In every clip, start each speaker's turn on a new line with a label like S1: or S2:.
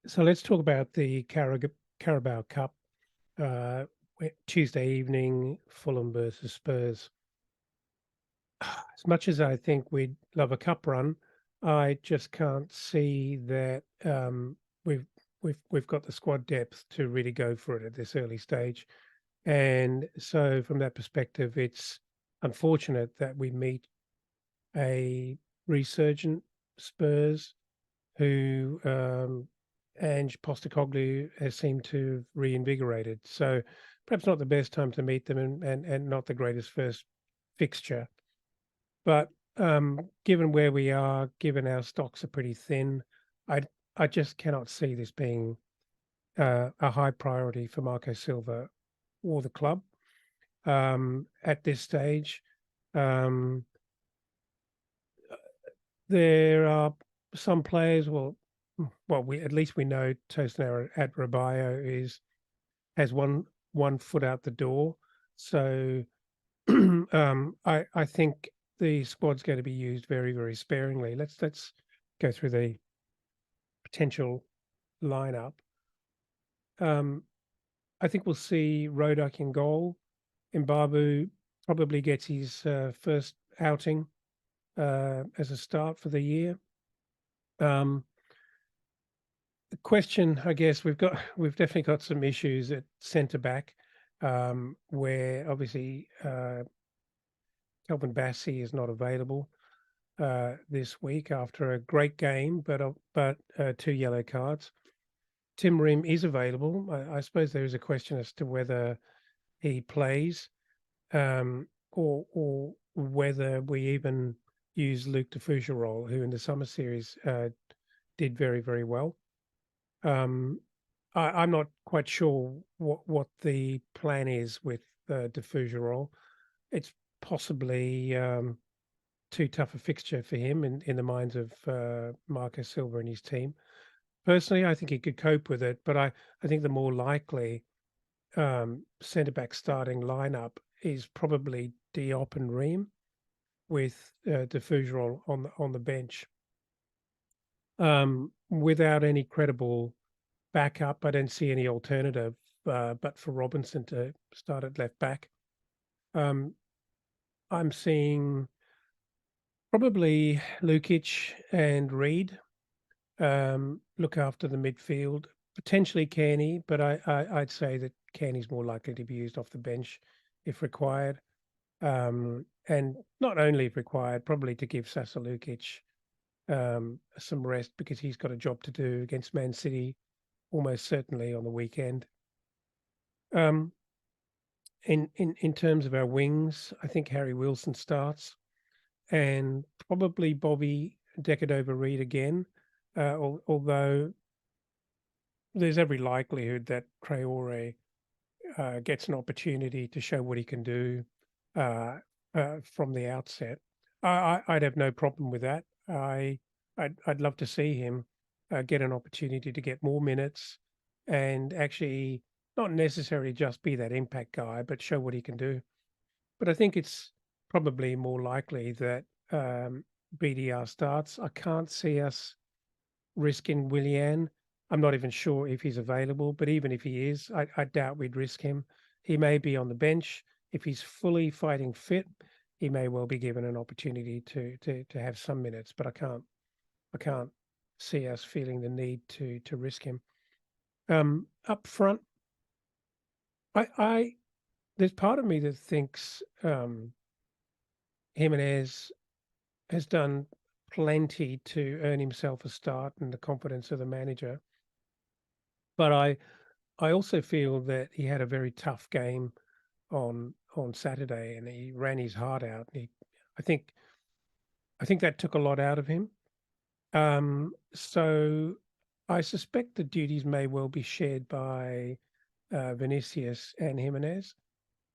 S1: So let's talk about the Carabao Cup. Tuesday evening, Fulham versus Spurs. As much as I think we'd love a cup run, I just can't see that we've we've got the squad depth to really go for it at this early stage. And so, from that perspective, it's unfortunate that we meet a resurgent Spurs who Ange Postecoglou has seemed to have reinvigorated. So perhaps not the best time to meet them, and not the greatest first fixture. But given where we are, given our stocks are pretty thin, I I just cannot see this being a high priority for Marco Silva or the club at this stage. Um, there are some players. Well, we at least we know Tosin at Rabayo has one foot out the door. So I think the squad's going to be used very, very sparingly. Let's go through the potential lineup. Um, I think we'll see Rodak in goal. Mbabu probably gets his first outing as a start for the year. Um, the question, I guess, we've definitely got some issues at centre back, where obviously Kelvin Bassey is not available this week after a great game, but two yellow cards. Tim Ream is available. I suppose there is a question as to whether he plays, or whether we even use Luke de Fougerolles, who in the summer series did very, very well. I'm not quite sure what the plan is with de Fougerolles. It's possibly too tough a fixture for him in the minds of Marco Silva and his team. Personally, I think he could cope with it, but I think the more likely centre back starting lineup is probably Diop and Ream with de Fougerolles on the bench. Without any credible backup, I don't see any alternative but for Robinson to start at left back. Um, I'm seeing probably Lukic and Reed look after the midfield, potentially Kearney, but I'd say that Kearney's more likely to be used off the bench if required. And not only if required, probably to give Sasa Lukic some rest because he's got a job to do against Man City almost certainly on the weekend. Um, in terms of our wings, I think Harry Wilson starts and probably Bobby Decadova Reed again, although there's every likelihood that Traore gets an opportunity to show what he can do uh, from the outset. I'd have no problem with that. I'd love to see him get an opportunity to get more minutes and actually not necessarily just be that impact guy, but show what he can do. But I think it's probably more likely that BDR starts. I can't see us risking Willian. I'm not even sure if he's available, but even if he is, I doubt we'd risk him. He may be on the bench. If he's fully fighting fit, he may well be given an opportunity to have some minutes, but I can't see us feeling the need to risk him. Up front, I there's part of me that thinks Jimenez has done plenty to earn himself a start and the confidence of the manager. But I also feel that he had a very tough game on Saturday, and he ran his heart out. I think, I think that took a lot out of him. So I suspect the duties may well be shared by Vinicius and Jimenez,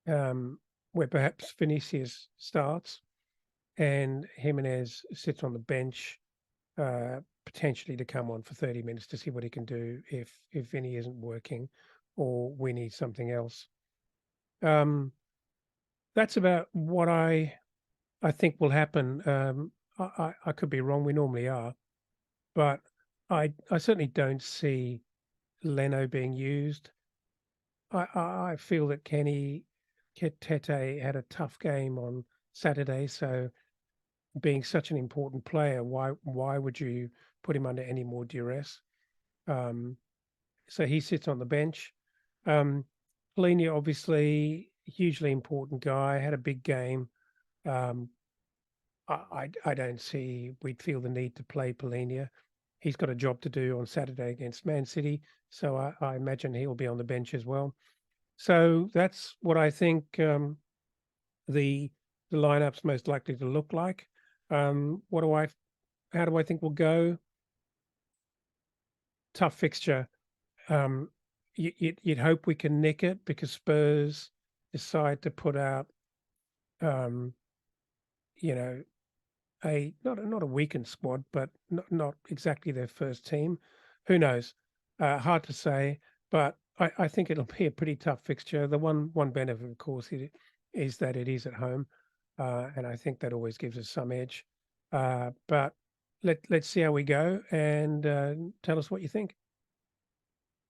S1: where perhaps Vinicius starts and Jimenez sits on the bench, potentially to come on for 30 minutes to see what he can do if Vinny isn't working or we need something else. Um, that's about what I think will happen. I could be wrong. We normally are, but I certainly don't see Leno being used. I feel that Tete had a tough game on Saturday, so being such an important player, why would you put him under any more duress? Um, so he sits on the bench. Um, Polina, obviously, hugely important guy, had a big game. Um, I don't see we'd feel the need to play Polina. He's got a job to do on Saturday against Man City, so I imagine he'll be on the bench as well. So that's what I think the lineup's most likely to look like. What do I? How do I think we'll go? Tough fixture. Um, you'd hope we can nick it because Spurs decide to put out, um, you know, a not a weakened squad, but not exactly their first team. Who knows? Hard to say, but I think it'll be a pretty tough fixture. The one benefit, of course, is that it is at home, and I think that always gives us some edge. But let's see how we go, and tell us what you think.